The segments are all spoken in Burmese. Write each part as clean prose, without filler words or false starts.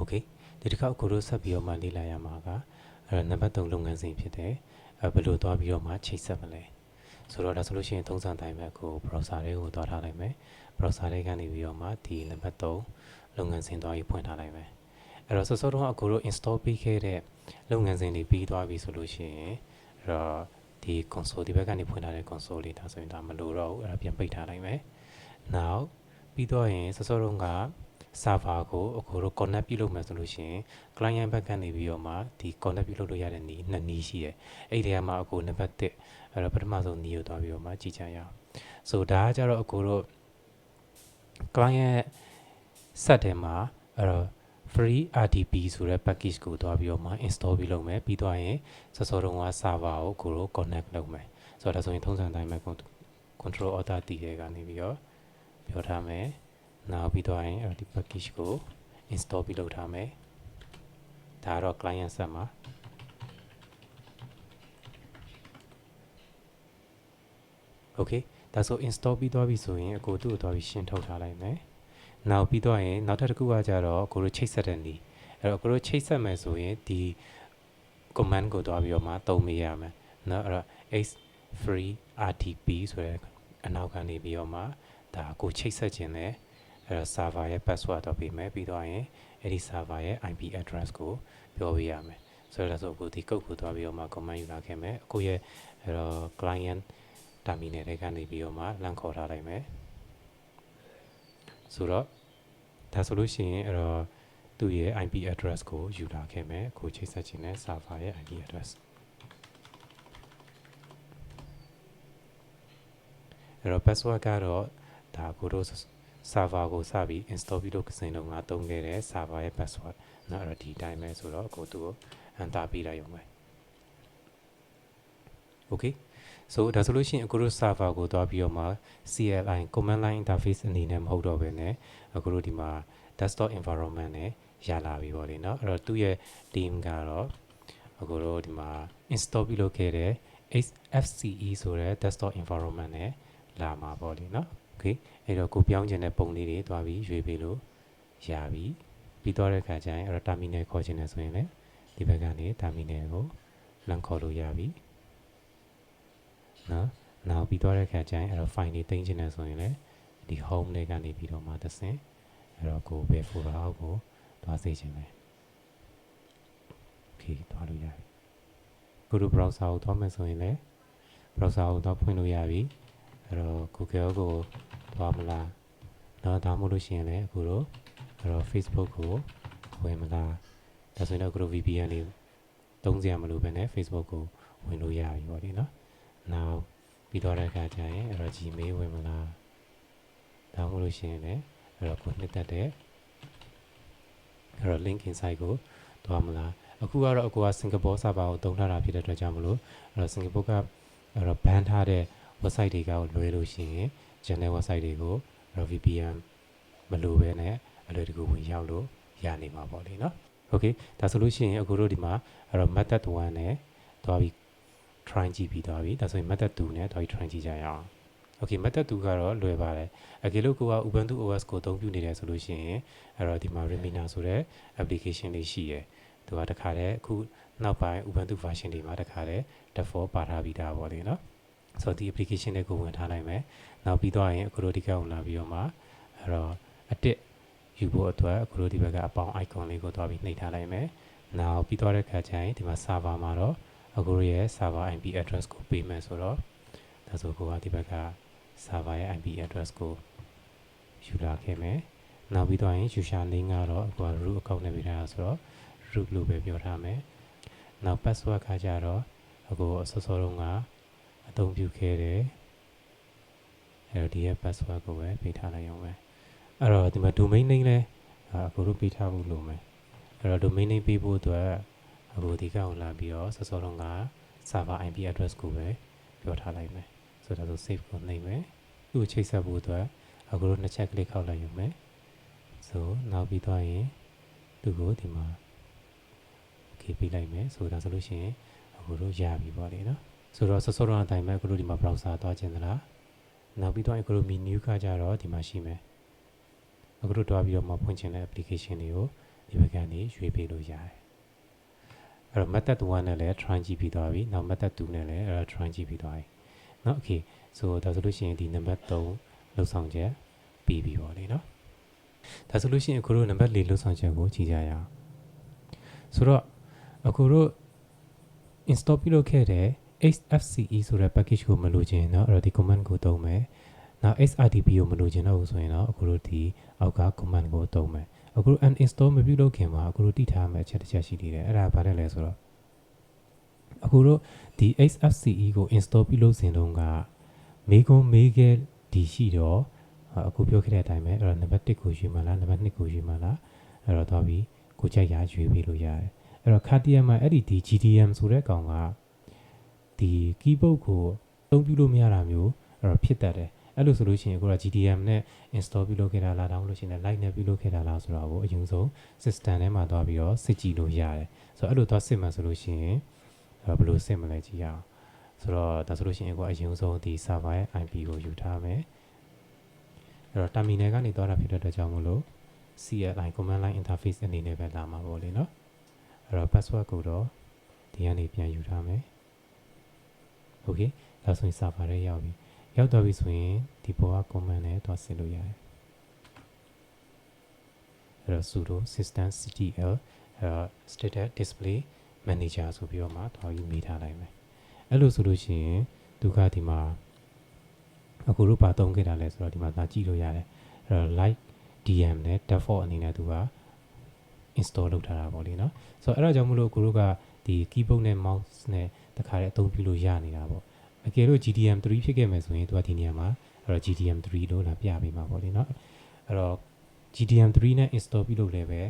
Okay ဒီတစ်ခါကိုတို့ဆက်ပြီးတော့မှလေ့လာရမှာကနံပါတ်3လုပ်ငန်းစဉ်ဖြစ်တယ်ဘယ်လိုသွားပြီးတော့မှချိတ်ဆက်မလဲဆိုတော့ဒါဆိုလို့ရှိရင်သုံးစံတိုင်းပဲကို browser တွေကိုသွားထားလိုက်မယ် browser တွေကနေပြီးတော့မှဒီနံပါတ်3လုပ်ငန်းစဉ်သွားပြီးဖွင့်ထားလိုက်မယ်အဲ့တော့စောစောတုန်းကကိုတို့ install ပြီးခဲ့တဲ့လုပ်ငန်းစဉ်တွေပြီးသွားပြီဆိုလို့ရှိရင်အဲ့တော့ဒီ console ဒီဘက်ကနေဖွင့်ထားတဲ့ console လေးဒါဆိုရင်ဒါမလိုတော့ဘူးအဲ့ဒါပြန်ပိတ်ထားလိုက်မယ် now ပြီးတော့ရင်စောစောတုန်းက server ကိုအခုတို့ connect ပြုလုပ်မယ်ဆိုလို့ရှိရင် client ဘက်ကနေပြီးတော့မှဒီ connect ပြုလုပ်လို့ရတဲ့နည်းနှစ်နည်းရှိတယ်အဲ့ဒီထဲမှာအခုနံပါတ်1အဲ့တော့ပထမဆုံးနည်းကိုသွားပြီးတော့မှကြည့်ကြရအောင်ဆိုဒါကကြတော့အခုတို့ client set ထဲမှာအဲ့တော့ free RDP ဆိုတဲ့ package ကိုသွားပြီးတော့မှ install ပြီးလုပ်မယ်ပြီးတော့ရင်စောစောတုန်းက server ကိုအခုတို့ connect လုပ်မယ်ဆိုတော့ဒါဆိုရင်ထုံးစံတိုင်းပဲ control alt t တွေကနေပြီးတော့ပြောထားမယ်နောက်ပြီးတော့ရင်ဒီ package ကို install ပြီးလုပ်ထားမယ်ဒါကတော့ client set မှာ okay ဒါဆို install ပြီးသွားပြီဆိုရင်အခုသူ့ကိုသွားပြီးရှင်းထုတ်ထားလိုက်မယ်နောက်ပြီးတော့ရင်နောက်တစ်ခုကကြတော့ကိုတို့ချိတ်ဆက်တဲ့နည်းအဲ့တော့ကိုတို့ချိတ်ဆက်မယ်ဆိုရင်ဒီ command ကိုသွားပြီးတော့မှသုံးမိရမယ်เนาะအဲ့တော့ x free rtp ဆိုတဲ့အနောက်ကနေပြီးတော့မှဒါကိုချိတ်ဆက်ခြင်းနဲ့အဲ့တော့ server ရဲ့ password တော့ပေးမယ်ပြီးတော့ရင်အဲ့ဒီ server ရဲ့ IP address ကိုပြောပေးရမယ်ဆိုတော့အခုဒီ code ကိုသွားပြီးတော့မှ command ယူလာခဲ့မယ်အခုရဲ့အဲ့တော့ client terminal တွေကနေပြီးတော့မှလမ်းခေါ်ထားလိုက်မယ်ဆိုတော့ဒါဆိုလို့ရှိရင်အဲ့တော့သူ့ရဲ့ IP address ကိုယူလာခဲ့မယ်အခုချိတ်ဆက်ခြင်းနဲ့ server ရဲ့ IP address အဲ့တော့ password ကတော့ဒါကိုတို့ server ကိုစပြီး install ပြီးတော့စဉ်တော့ငါသုံးခဲ့တဲ့ server ရဲ့ password เนาะအဲ့တော့ဒီအတိုင်းပဲဆိုတော့အခုသူ့ကို enter ပေးလိုက်ရုံပဲ okay ဆိုဒါဆိုလို့ရှိရင်အခုတို့ server ကိုသွားပြီးတော့မှ CLI command line interface အနေနဲ့မဟုတ်တော့ဘဲနဲ့အခုတို့ဒီမှာ desktop environment နဲ့ရလာပြီပေါ့လေเนาะအဲ့တော့သူ့ရဲ့ team ကတော့အခုတို့ဒီမှာ install ပြုလုပ်ခဲ့တဲ့ FCE ဆိုတဲ့ desktop environment နဲ့လာမှာပေါ့လေเนาะ okay အဲ့တော့ကိုပြောင်းခြင်းတဲ့ပုံလေးတွေသွားပြီးရွေးပေးလို့ရပြီပြီးတော့တဲ့အခါကျရင်အဲ့တော့ terminal ခေါ်ခြင်းနဲ့ဆိုရင်လည်းဒီဘက်ကနေ terminal ကိုလမ်းခေါ်လို့ရပြီနော်နောက်ပြီးတော့တဲ့အခါကျရင်အဲ့တော့ file တွေတင်ခြင်းနဲ့ဆိုရင်လည်းဒီ home တွေကနေပြီးတော့မှသစင်အဲ့တော့ကိုပဲ folder အောက်ကိုသွားစေခြင်းပဲ okay သွားလို့ရပြီကိုတို့ browser ကိုသွားမယ်ဆိုရင်လည်း browser ကိုသွားဖွင့်လို့ရပြီအဲ့တော့ Google ကိုသွားမလားတော့ဒါမှမဟုတ်လို့ရှိရင်လည်းအခုတို့အဲ့တော့ Facebook ကိုဝင်မလားဒါဆိုရင်တော့အခုတို့ VPN လေးသုံးစရာမလိုဘဲနဲ့ Facebook ကိုဝင်လို့ရပြီပေါ့ဒီနော်နောက်ပြီးတော့တဲ့အခါကျရင်အဲ့တော့ Gmail ဝင်မလားဒါမှမဟုတ်လို့ရှိရင်လည်းအဲ့တော့ကိုနှစ်သက်တဲ့အဲ့တော့ link inside ကိုသွားမလားအခုကတော့အစင်ကာပူ server ကိုတုံးထားတာဖြစ်တဲ့အတွက်ကြောင့်မလို့အဲ့တော့စင်ကာပူကအဲ့တော့ ban ထားတဲ့ website တွေကလွယ်လို့ရှိရင် channel website တွေကို VPN မလိုပဲနဲ့အလွယ်တကူဝင်ရောက်လို့ရနေမှာပေါ့လေနော် okay ဒါဆိုလို့ရှိရင်အခုတို့ဒီမှာအဲ့တော့ method 1နဲ့သွားပြီး try ကြည့်ပြီးသွားပြီဒါဆိုရင် method 2နဲ့သွားပြီး try ကြည့်ကြရအောင် okay method 2ကတော့လွယ်ပါတယ်အကယ်လို့ကိုက Ubuntu OS ကိုအသုံးပြုနေတယ်ဆိုလို့ရှိရင်အဲ့တော့ဒီမှာ Remina ဆိုတဲ့ application လေးရှိရယ်သူကတခါတည်းအခုနောက်ပိုင်း Ubuntu version တွေမှာတခါတည်း default ပါထားပြီးသားပေါ့လေနော်ဆိုတော့ဒီ application တွေကိုဝင်ထားနိုင်မယ်နောက်ပြီးတော့ရင်အခုတို့ဒီကောင်လာပြီးတော့မှအဲ့တော့အတစ်ယူဖို့အတွက်အခုတို့ဒီဘက်ကအပေါင်း icon လေးကိုသွားပြီးနှိပ်ထားလိုက်မယ်နောက်ပြီးတော့တဲ့ခါကျရင်ဒီမှာ server မှာတော့အခုတို့ရဲ့ server IP address ကိုပေးမယ်ဆိုတော့ဒါဆိုကိုကဒီဘက်က server ရဲ့ IP address ကိုယူလာခဲ့မယ်နောက်ပြီးတော့ရင် user name ကတော့အခုက root account နဲ့ပေးထားတာဆိုတော့ root လို့ပဲပြောထားမယ်နောက် password ကကြတော့အခုစောစောတုန်းကအသုံးပြုခဲ့တယ်အဲ့တော့ဒီရဲ့ password ကိုပဲပေးထားလိုက်အောင်ပဲအဲ့တော့ဒီမှာ domain name လဲအခုတို့ပေးထားဖို့လိုမယ်အဲ့တော့ domain name ပေးဖို့အတွက်အခုဒီကောင်လာပြီးတော့စောစောတုန်းက server IP address ကိုပဲပြောထားလိုက်မယ်ဆိုတော့ save ကိုနှိပ်မယ်သူ့ကိုချိတ်ဆက်ဖို့အတွက်အခုတို့နှစ်ချက်ကလေးခောက်လိုက်ရုံပဲဆိုနောက်ပြီးတော့ရင်သူ့ကိုဒီမှာ okay ပေးလိုက်မယ်ဆိုတော့ဆိုလို့ရှိရင်အခုတို့ရပြီပေါ့လေနော်ဆိုတော့စောစောတုန်းအတိုင်းပဲအခုတို့ဒီမှာ browser သွားခြင်းသလားနောက်ပြီးတော့အခုတို့ menu ကကြတော့ဒီမှာရှိမယ်အခုတို့တွားပြီးတော့မှဖွင့်ခြင်းတဲ့ application တွေကို ဒီဘက်ကနေရွေးပေးလို့ရတယ်အဲ့တော့ method 1နဲ့လည်း try ကြည့်ပြီးသွားပြီနောက် method 2နဲ့လည်း try ကြည့်ပြီးသွားပြီเนาะ okay so ဒါဆိုလို့ရှိရင်ဒီ number 3လောက်ဆောင်ချက်ပြီးပြီပေါ့လေเนาะဒါဆိုလို့ရှိရင်အခုတို့ number 4လောက်ဆောင်ချက်ကိုကြည့်ကြရအောင်ဆိုတော့အခုတို့ install ပြုလုပ်ခဲ့တဲ့ xfce ဆိုတဲ့ package ကိုမလိုချင်เนาะအဲ့တော့ဒီ command ကိုသုံးမယ်နောက် xrdp ကိုမလိုချင်တော့ဘူးဆိုရင်တော့အခုတို့ဒီအောက်က command ကိုသုံးမယ်အခုတို့ uninstall မပြုလုပ်ခင်မှာအခုတို့တည်ထားမယ့်အချက်တစ်ချက်ရှိသေးတယ်အဲ့ဒါဘာလဲဆိုတော့အခုတို့ဒီ xfce ကို install ပြုလုပ်စဉ်တုန်းကမေးခွန်းမေးခဲ့ဒီရှိတော့အခုပြောခဲ့တဲ့အတိုင်းပဲအဲ့တော့ number 1ကိုရွေးမှလား number 2ကိုရွေးမှလားအဲ့တော့သွားပြီးကိုကြိုက်ရရွေးပေးလို့ရတယ်အဲ့တော့ Cartier မှာအဲ့ဒီ GTM ဆိုတဲ့ကောင်ကဒီ keyboard ကိုအသုံးပြုလို့မရတာမျိုးအဲ့တော့ဖြစ်တတ်တယ်အဲ့လိုဆိုလို့ရှိရင်ကိုက GTM နဲ့ install ပြုလုပ်ခဲ့တာလားတောင်းလို့ရှိရင် light နဲ့ပြုလုပ်ခဲ့တာလားဆိုတော့အရင်ဆုံး system ထဲမှာသွားပြီးတော့စစ်ကြည့်လို့ရတယ်ဆိုတော့အဲ့လိုသွားစစ်မှဆိုလို့ရှိရင်ဘယ်လိုစစ်မလဲကြည့်ရအောင်ဆိုတော့ဒါဆိုလို့ရှိရင်ကိုအရင်ဆုံးဒီ server ရဲ့ IP ကိုယူထားမယ်အဲ့တော့ terminal ကနေသွားတာဖြစ်တဲ့အတွက်ကြောင့်မို့လို့ CLI command line interface အနေနဲ့ပဲလာမှာပေါ့လေနော်အဲ့တော့ password ကိုတော့ဒီကနေပြန်ယူထားမယ် okay ဒါဆိုရင် server ထဲရောက်ပြီရောက်တော့ပြီဆိုရင်ဒီပေါ်က command နဲ့သွားစစ်လို့ရတယ်အဲ့တော့ sudo systemctl status display manager ဆိုပြီးတော့မှသွားယူမိထားလိုက်မယ်အဲ့လိုဆိုလို့ရှိရင်သူကဒီမှာအခုတို့ပါသုံးခဲ့တာလဲဆိုတော့ဒီမှာသာကြည့်လို့ရတယ်အဲ့တော့ light dm နဲ့ default အနေနဲ့သူက install လုပ်ထားတာပေါ့လေနော်ဆိုတော့အဲ့ဒါကြောင့်မလို့ကိုတို့ကဒီ keyboard နဲ့ mouse နဲ့တခါတည်းအသုံးပြုလို့ရနေတာပေါ့အကယ်လို့ GTM 3ဖြစ်ခဲ့မယ်ဆိုရင်သူကဒီနေရာမှာအဲ့တော့ GTM 3လို့လာပြပေးမှာပေါ့လေနော်အဲ့တော့ GTM 3နဲ့ install ပြုလုပ်လဲပဲ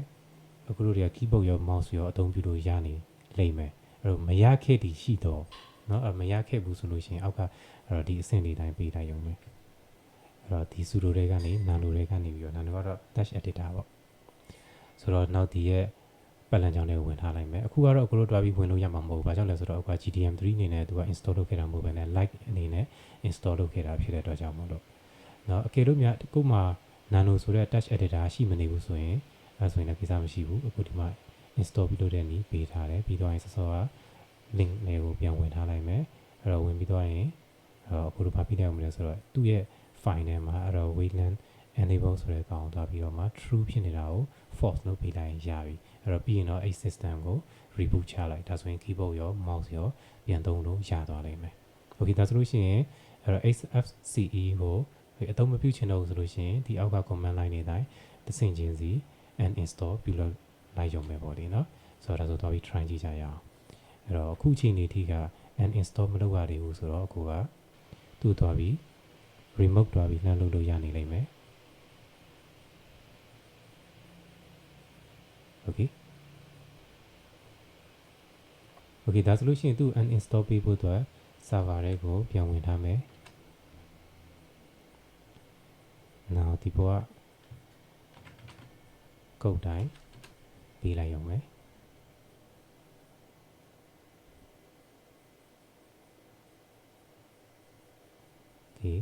အခုတို့တွေက keyboard ရော mouse ရောအသုံးပြုလို့ရနေလိမ့်မယ်အဲ့တော့မရခဲ့တည်ရှိတော့เนาะမရခဲ့ဘူးဆိုလို့ရှိရင်အောက်ကအဲ့တော့ဒီအဆင့်လေးတိုင်းပေးလိုက်ရုံပဲအဲ့တော့ဒီ sudo တွေကနေ nano တွေကနေပြီးတော့ nano ကတော့ dash editor ပေါ့ဆိုတော့နောက်ဒီရဲ့ပတ်လည်ကြောင်းလေးဝင်ထားလိုက်မယ်အခုကတော့အခုတို့တွားပြီးဝင်လို့ရမှာမဟုတ်ဘူးဘာကြောင့်လဲဆိုတော့အခုက GTM 3အနေနဲ့သူက install လုပ်ခဲ့တာမဟုတ်ဘဲနဲ့ like အနေနဲ့ install လုပ်ခဲ့တာဖြစ်တဲ့အတွက်ကြောင့်မို့လို့เนาะအကယ်လို့များကို့မှာ nano ဆိုတဲ့ touch editor ရှိမနေဘူးဆိုရင်အဲဆိုရင်လည်းကိစ္စမရှိဘူးအခုဒီမှာ install ပြုလုပ်တဲ့နည်းပေးထားတယ်ပြီးတော့ရင်စောက link လေးကိုပြန်ဝင်ထားလိုက်မယ်အဲ့တော့ဝင်ပြီးတော့ရင်အခုတို့ဘာပြလိုက်အောင်မလဲဆိုတော့သူ့ရဲ့ file ထဲမှာအဲ့တော့ wayland enable ဆိုတဲ့ကောင်သွားပြီးတော့မှ true ဖြစ်နေတာကို false လို့ပေးလိုက်ရင်ရပြီအဲ့တော့ပြီးရင်တော့ H system ကို reboot ချလိုက်ဒါဆိုရင် keyboard ရော mouse ရောပြန်သုံးလို့ရသွားလိမ့်မယ် okay ဒါဆိုလို့ရှိရင်အဲ့တော့ xfce ကိုအသုံးမပြုချင်တော့ဘူးဆိုလို့ရှိရင်ဒီအောက်က command line တွေတိုင်းတစ်ဆင့်ချင်းစီ uninstall ပြုလုပ်လိုက်ရုံပဲပေါ့လေနော်ဆိုတော့ဒါဆိုတော့ပြီး try ကြည့်ကြရအောင်အဲ့တော့အခုအချိန်ဒီထိက uninstall မလုပ်ရသေးဘူးဆိုတော့အခုကသူ့သွားပြီး remote သွားပြီးလှမ်းလုပ်လို့ရနေလိမ့်မယ် okay okay ဒါဆိုလို့ရှိရင်သူ uninstall ပေးဖို့အတွက် server တွေကိုပြန်ဝင်ထားမယ်နောက်ဒီပေါ်က code တိုင်းပေးလိုက်ရုံပဲokay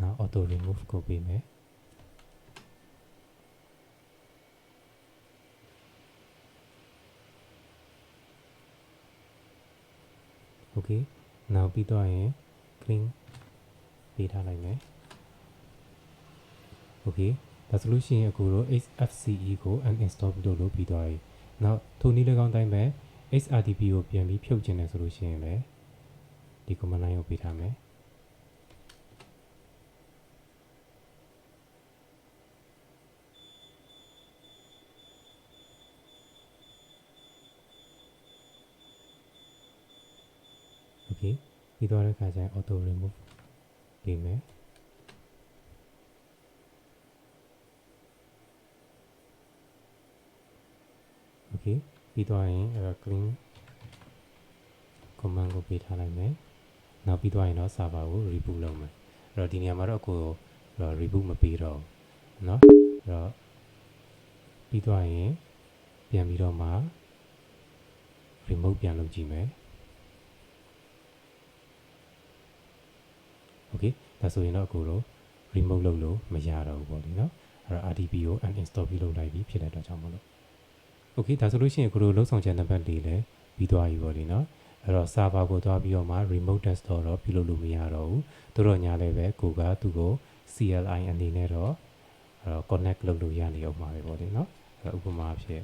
နောက် auto remove ကိုပေးမယ်โอเคနောက်ပြီးတော့ရင် clean ပေးထားလိုက်မယ်โอเคဒါဆိုလို့ရှိရင်အခုတော့ xfce ကို uninstall လုပ်ပြီးသွားပြီနောက်ထိုနည်း၎င်းတိုင်းပဲ xrdp ကိုပြန်ပြီးဖြုတ်ခြင်းတယ်ဆိုလို့ရှိရင်လည်းဒီ command line ကိုပေးထားမယ်okay ပြီးတော့တဲ့အခါကျရင် auto remove ပေးမယ် okay ပြီးတော့ရင် clean command ကိုပေးထားလိုက်မယ်နောက်ပြီးတော့ရင်တော့ server ကို reboot လုပ်မယ်အဲ့တော့ဒီနေရာမှာတော့ကို reboot မပေးတော့ဘူးเนาะအဲ့တော့ပြီးတော့ရင်ပြန်ပြီးတော့မှ remote ပြန်လုပ်ကြည့်မယ်โอเคဒါဆိုရင်တော့အခုတော့ remote လုပ်လို့မရတော့ဘူးပေါ့လေเนาะ အဲ့တော့ RDP ကို uninstall ပြုလုပ်လိုက်ပြီးဖြစ်တဲ့အတွက်ကြောင့်မလို့ okay ဒါဆိုလို့ရှိရင်ကိုလိုလုံဆောင်ချက်နံပါတ်၄လည်းပြီးသွားပြီပေါ့လေနော်အဲ့တော့ server ကိုသွားပြီးတော့မှ remote desktop တော့ပြုလုပ်လို့မရတော့ဘူးတို့တော့ညာလည်းပဲကိုကသူ့ကို CLI အနေနဲ့တော့connect လုပ်လို့ရနေအောင်ပါပဲပေါ့လေနော်အဲ့တော့ဥပမာအဖြစ်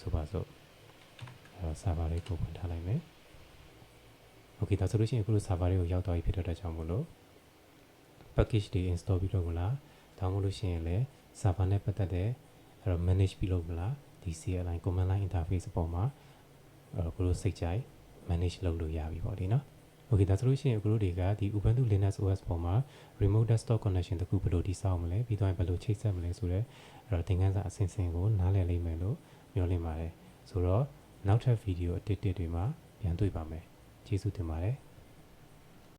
ဆိုပါစို့အဲ့တော့ server လေးကိုဖွင့်ထားလိုက်မယ် okay ဒါဆိုလို့ရှိရင်အခုလို server လေးကိုရောက်သွားပြီဖြစ်တဲ့အတွက်ကြောင့်မလို့ package တွေ install ပြုလုပ်မလားဒါမှမဟုတ်လို့ရှိရင်လည်း server နဲ့ပတ်သက်တဲ့အဲ့တော့ manage ပြုလုပ်မလားဒီ CLI command line interface အပေါ်မှာကိုလိုစိတ်ကြိုက် manage လုပ်လို့ရပြီပေါ့ဒီနော် okay ဒါဆိုလို့ရှိရင်ကိုလိုတွေကဒီ Ubuntu Linux OS ပေါ်မှာ remote desktop connection တခုဘယ်လိုတည်ဆောက်မလဲပြီးတော့ဘယ်လိုချိတ်ဆက်မလဲဆိုတော့အဲ့တော့သင်ခန်းစာအဆင့်ဆင့်ကိုနားလည်လိမ့်မယ်လို့မျှော်လင့်ပါတယ်ဆိုတော့နောက်ထပ်ဗီဒီယိုအတစ်တွေမှာပြန်တွေ့ပါမယ်ကျေးဇူးတင်ပါတယ်